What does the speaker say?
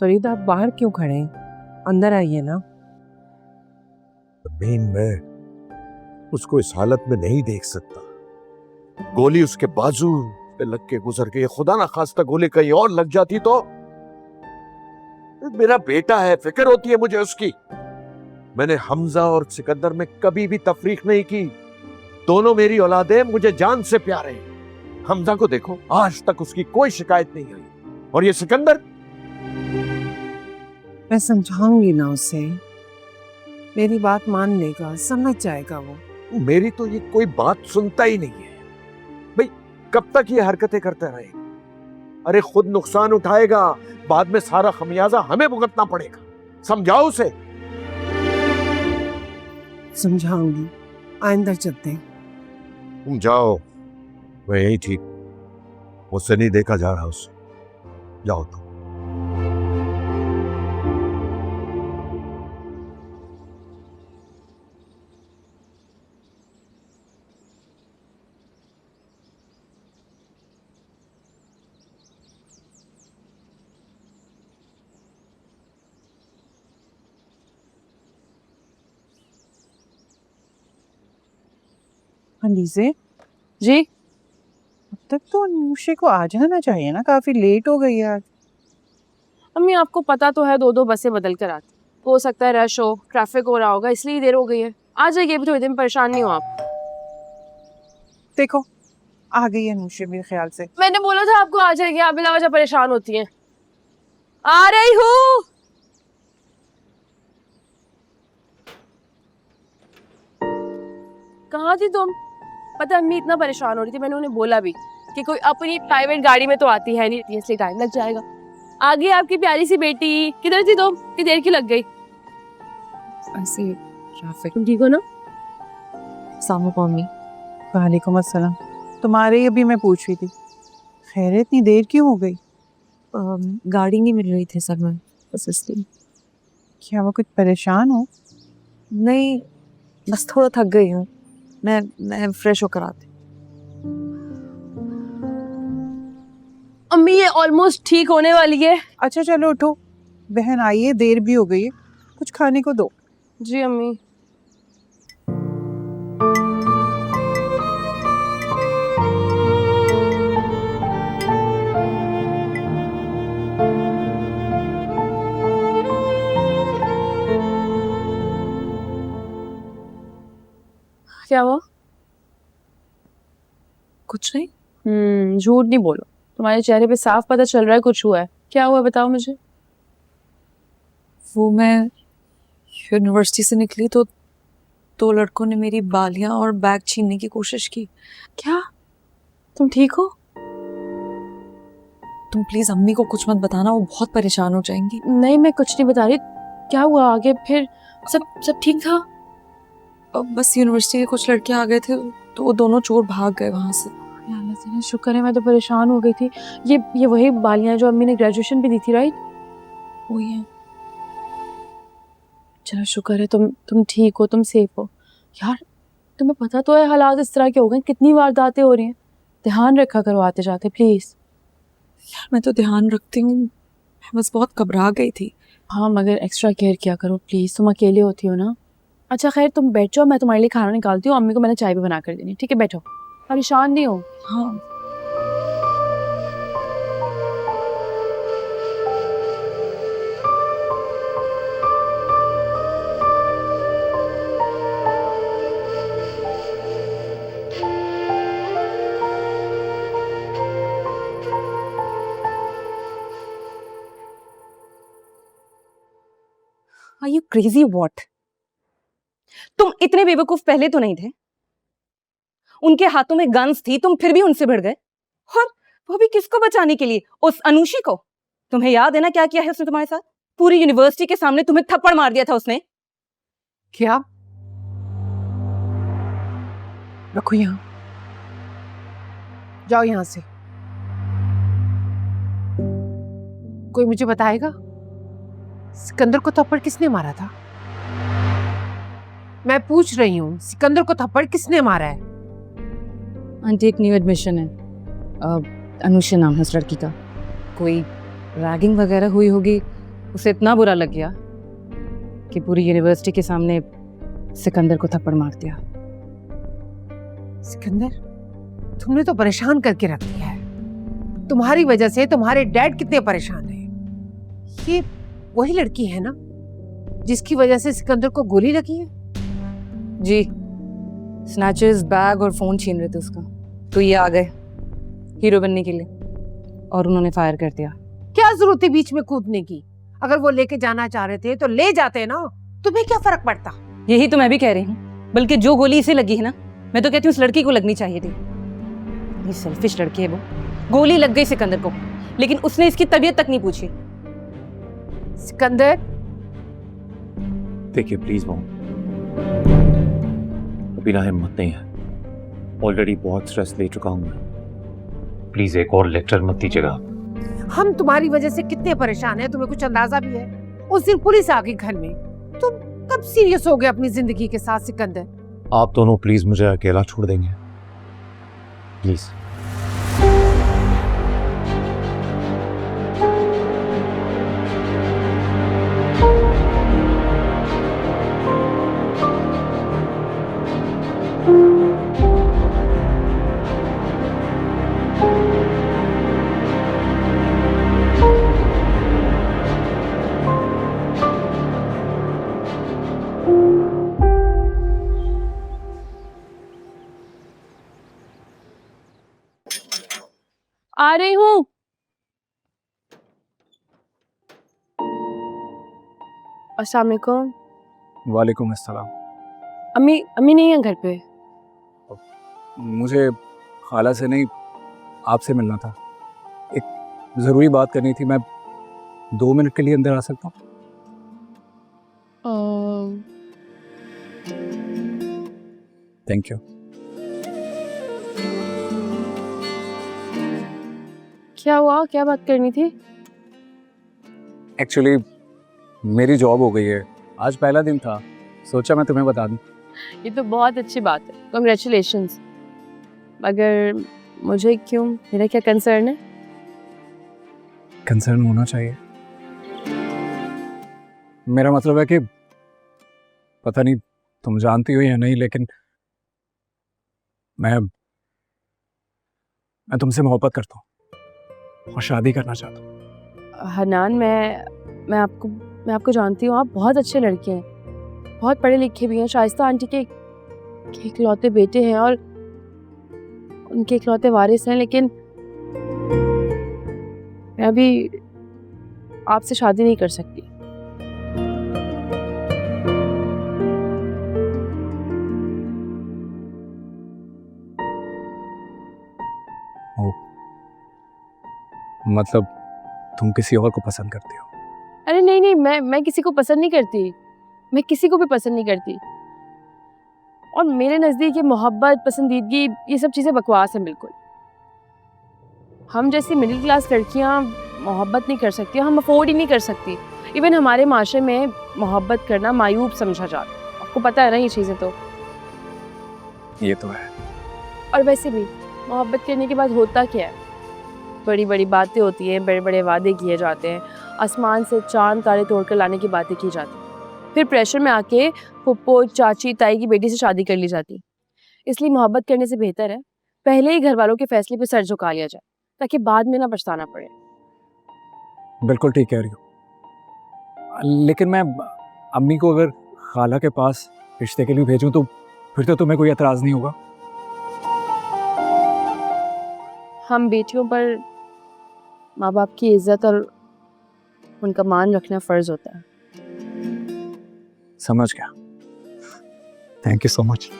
फरीद आप बाहर क्यों खड़े हैं? अंदर आइए ना। अमीन, मैं उसको इस हालत में नहीं देख सकता। गोली उसके बाजू पे लग के गुजर गई। खुदा ना खास्ता गोली कहीं और लग जाती तो। मेरा बेटा है, फिक्र होती है मुझे उसकी। मैंने हमजा और सिकंदर में कभी भी तफरीक नहीं की। दोनों मेरी औलादे मुझे जान से प्यारे हैं। हमजा को देखो, आज तक उसकी कोई शिकायत नहीं आई, और ये सिकंदर। मैं समझाऊंगी ना उसे, मेरी बात मान लेगा, समझ जाएगा वो। मेरी तो ये कोई बात सुनता ही नहीं है। भाई कब तक ये हरकतें करते रहेगा? अरे खुद नुकसान उठाएगा, बाद में सारा खमियाजा हमें भुगतना पड़ेगा। समझाओ उसे। समझाऊंगी, आइंदा चलते हैं। तुम जाओ, मैं यही ठीक। मुझसे नहीं देखा जा रहा उसे। जाओ तुम। अनीसे, जी अब तक तो अनुषे को आ जाना चाहिए ना, काफी लेट हो गई है आज। अम्मी, आपको पता तो है 2-2 बसें बदल कर आती। हो सकता है रश हो, ट्रैफिक हो रहा होगा, इसलिए देर हो गई है। आ जाइए, अभी थोड़ी देर में परेशान नहीं हो आप। देखो आ गई है अनुषे मेरे ख्याल से। मैंने बोला था आपको आ जाइए, आप बिला वजह परेशान होती हैं। आ रही हूँ। कहाँ थी तुम? पता अम्मी इतना परेशान हो रही थी, मैंने उन्हें बोला भी कि कोई अपनी प्राइवेट गाड़ी में तो आती है नहीं, इसलिए टाइम लग जाएगा। आ गई आपकी प्यारी सी बेटी। किधर थी तुम? कितनी देर की लग गई? ऐसे ट्रैफिक। तुम ठीक हो ना? मम्मी। वालेकुम अस्सलाम। तुम्हारे ही अभी मैं पूछ रही थी, खैर इतनी देर क्यों हो गई? गाड़ी नहीं मिल रही थी सर में, बस इसलिए। क्या वो कुछ परेशान हो? नहीं, बस थोड़ा थक गई हूँ। मैं फ्रेश होकर आती। अम्मी ये ऑलमोस्ट ठीक होने वाली है। अच्छा चलो उठो, बहन आई है, देर भी हो गई है, कुछ खाने को दो। जी अम्मी। क्या हुआ? कुछ नहीं। झूठ नहीं बोलो, तुम्हारे चेहरे पे साफ पता चल रहा है कुछ हुआ है। क्या हुआ बताओ मुझे। वो मैं यूनिवर्सिटी से निकली तो 2 लड़कों ने मेरी बालियां और बैग छीनने की कोशिश की। क्या? तुम ठीक हो? तुम प्लीज अम्मी को कुछ मत बताना, वो बहुत परेशान हो जाएंगी। नहीं मैं कुछ नहीं बता रही। क्या हुआ आगे फिर? सब ठीक था? बस यूनिवर्सिटी के कुछ लड़के आ गए थे तो वो दोनों चोर भाग गए वहां से। या अल्लाह तेरा शुक्र है, मैं तो परेशान हो गई थी। ये वही बालियां जो अम्मी ने ग्रेजुएशन भी दी थी, राइट? वही है। चलो शुक्र है तुम ठीक हो, तुम सेफ हो। यार तुम्हें पता तो है हालात इस तरह के हो गए, कितनी वारदातें हो रही हैं। ध्यान रखा करो आते जाते प्लीज। यार मैं तो ध्यान रखती हूँ, मैं बस बहुत घबरा गई थी। हाँ मगर एक्स्ट्रा केयर किया करो प्लीज, तुम अकेले होती हो ना। अच्छा खैर तुम बैठो, मैं तुम्हारे लिए खाना निकालती हूँ। अम्मी को मैंने चाय भी बना कर देनी, ठीक है? बैठो, परेशान नहीं हो। हाँ। Are you crazy what? तुम इतने बेवकूफ पहले तो नहीं थे। उनके हाथों में गन्स थी, तुम फिर भी उनसे भिड़ गए, और वो भी किसको बचाने के लिए? उस अनुषी को। तुम्हें याद है ना क्या किया है उसने तुम्हारे साथ? पूरी यूनिवर्सिटी के सामने तुम्हें थप्पड़ मार दिया था उसने। क्या? रखो यहाँ, जाओ यहाँ से। कोई मुझे बताएगा सिकंदर को थप्पड़ किसने मारा था? मैं पूछ रही हूँ, सिकंदर को थप्पड़ किसने मारा है? आंटी एक न्यू एडमिशन है, अनुषा नाम है उस लड़की का। कोई रैगिंग वगैरह हुई होगी उसे इतना बुरा लग गया कि पूरी यूनिवर्सिटी के सामने सिकंदर को थप्पड़ मार दिया। सिकंदर, तुमने तो परेशान करके रख दिया है। तुम्हारी वजह से तुम्हारे डैड कितने परेशान हैं। ये वही लड़की है ना जिसकी वजह से सिकंदर को गोली लगी है? जी, स्नैचेस, बैग और फोन छीन रहे थे उसका, तो ये आ गए हीरो बनने के लिए और उन्होंने फायर कर दिया। क्या जरूरत है बीच में कूदने की? अगर वो लेके जाना चाह रहे थे तो ले जाते ना, तुम्हें क्या फर्क पड़ता? यही तो मैं भी कह रही हूँ, बल्कि जो गोली इसे लगी है ना, मैं तो कहती हूँ उस लड़की को लगनी चाहिए थी। ये सेल्फिश लड़की है वो। गोली लग गई सिकंदर को, लेकिन उसने इसकी तबीयत तक नहीं पूछी। सिकंदर, देखिए प्लीज मॉम, अभी ना हिम्मत नहीं है, ऑलरेडी बहुत स्ट्रेस ले चुका हूं मैं। प्लीज एक और लेक्चर मत दीजिएगा। हम तुम्हारी वजह से कितने परेशान हैं, तुम्हें कुछ अंदाजा भी है? उस दिन पुलिस आ गई घर में। तुम कब सीरियस हो गए अपनी जिंदगी के साथ सिकंदर? आप दोनों प्लीज मुझे अकेला छोड़ देंगे प्लीज। आ रही हूँ। अस्सलाम वालेकुम। वालेकुम अस्सलाम। अम्मी अम्मी नहीं है घर पे? मुझे खाला से नहीं, आपसे मिलना था। एक ज़रूरी बात करनी थी। मैं 2 मिनट के लिए अंदर आ सकता हूँ? Thank you. क्या हुआ, क्या बात करनी थी? एक्चुअली मेरी जॉब हो गई है, आज पहला दिन था, सोचा मैं तुम्हें बता दूँ। ये तो बहुत अच्छी बात है, कॉन्ग्रेचुलेशंस। मगर मुझे क्यों, मेरा क्या कंसर्न है? कंसर्न होना चाहिए। मेरा मतलब है कि पता नहीं तुम जानती हो या नहीं, लेकिन मैं तुमसे मोहब्बत करता हूँ और शादी करना चाहता हूँ। हनान, मैं आपको जानती हूँ। आप बहुत अच्छे लड़के हैं, बहुत पढ़े लिखे भी हैं। शाइस्ता आंटी के इकलौते बेटे हैं और उनके इकलौते वारिस हैं, लेकिन मैं अभी आपसे शादी नहीं कर सकती। मतलब तुम किसी और को पसंद करती हो? अरे नहीं नहीं, मैं किसी को पसंद नहीं करती। मैं किसी को भी पसंद नहीं करती। और मेरे नज़दीक ये मोहब्बत, पसंदीदगी, ये सब चीज़ें बकवास हैं बिल्कुल। हम जैसी मिडिल क्लास लड़कियां मोहब्बत नहीं कर सकती, हम अफोर्ड ही नहीं कर सकती। इवन हमारे माशरे में मोहब्बत करना मायूब समझा जाता है। आपको पता है ना ये चीज़ें तो। ये तो है। और वैसे भी मोहब्बत करने के बाद होता क्या है? बड़ी बड़ी बातें होती हैं, बड़े बड़े वादे किए जाते हैं, आसमान से चांद तारे तोड़कर लाने की बातें की जाती हैं। फिर प्रेशर में आके फुप्पो, चाची, ताई की बेटी से शादी कर ली जाती। इसलिए मोहब्बत करने से बेहतर है पहले ही घर वालों के फैसले पे सर झुका लिया जाए, ताकि बाद में ना पछताना पड़े। बिल्कुल ठीक कह रही हो, लेकिन मैं अम्मी को अगर खाला के पास रिश्ते के लिए भेजूं तो फिर तो तुम्हें कोई एतराज़ नहीं होगा? हम बेटियों पर माँ बाप की इज्जत और उनका मान रखना फ़र्ज होता है। समझ गया। Thank you so much.